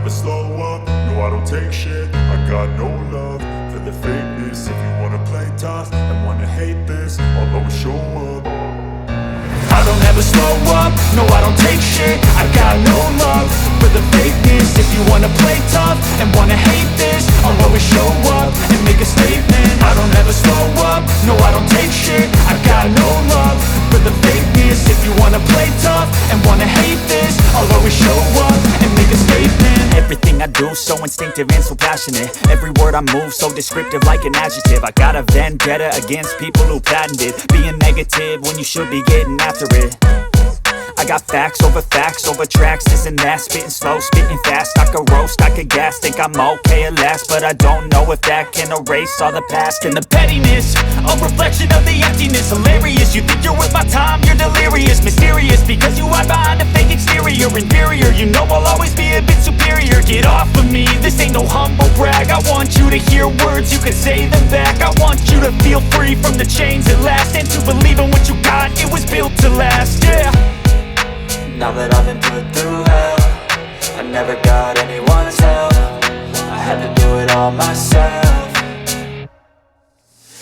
never slow up, no I don't take shit. I got no love for the fakeness. If you wanna play tough and wanna hate this, I'll always show up. I don't ever slow up, no I don't take shit. I got no love for the fakeness. If you wanna play tough and wanna hate this, I'll always show up and make a statement. I don't ever slow up, no I don't take shit. I got no love for the fakeness. If you wanna play tough and wanna hate this, I'll always show up and make a statement. Everything I do so instinctive and so passionate. Every word I move so descriptive like an adjective. I got a vendetta against people who patented being negative when you should be getting after it. I got facts over tracks, this and that. Spitting slow, spitting fast. I could roast, I could gas. Think I'm okay at last, but I don't know if that can erase all the past. And the pettiness, a reflection of the emptiness. Hilarious, you think you're worth my time, you're delirious. Mysterious, because you hide behind a fake exterior. Inferior, you know I'll always be a bit superior. Get off of me, this ain't no humble brag. I want you to hear words, you can say them back. I want you to feel free from the chains at last, and to believe in what you got, it was built to last, yeah. Now that I've been put through hell, I never got anyone's help. I had to do it all myself.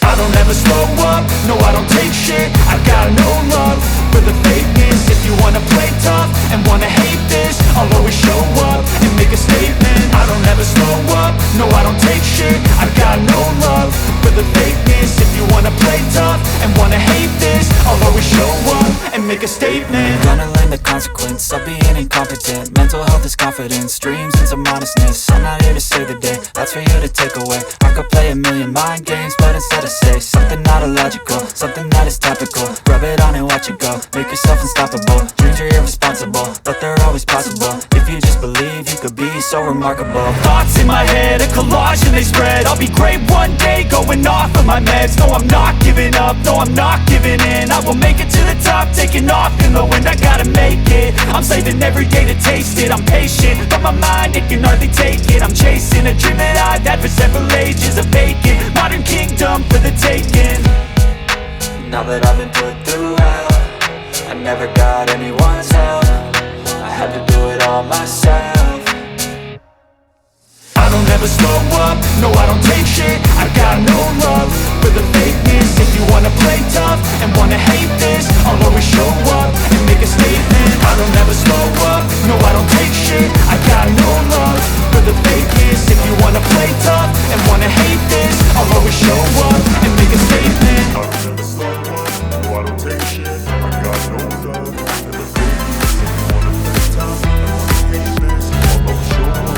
I don't ever slow up, no I don't take shit. I got no love for the fakeness. If you wanna play tough and wanna hate this, I'll always show up and make a statement. I don't ever slow up, no I don't take shit. I got no love for the fakeness. If you wanna play tough and wanna hate this, I'll always show up and make a statement. Gonna learn the consequence of being incompetent. Mental health is confidence, dreams and some modestness. I'm not here to save the day, that's for you to take away. I could play a million mind games, but instead I say something not illogical, something that is topical. Rub it on and watch it go, make yourself unstoppable. Dreams are irresponsible, but they're always possible. If you just believe, you could be so remarkable. Thoughts in my head, a collage and they spread. I'll be great one day, going off of my meds. No, I'm not giving up, no, I'm not giving in. I will make it to the top, taking off in the wind. I gotta make it, I'm saving every day to taste it. I'm patient, but my mind, it can hardly take it. I'm chasing a dream that I've had for several ages. A vacant, modern kingdom for the taking. Now that I've been put through hell, I never got anyone's help. I had to do it all myself. I don't ever slow up, no I don't take shit. I got no love for the fakeness. If you wanna play tough and wanna hate this, I'll always show up and make a statement. I don't ever slow up, no I don't take shit. I got no love for the fakeness. If you wanna play tough and wanna hate this, I'll always show up and make a statement. I don't ever slow up, no I don't take shit. I got no love for the fakeness. If you wanna play tough and wanna hate this, I'll always show up.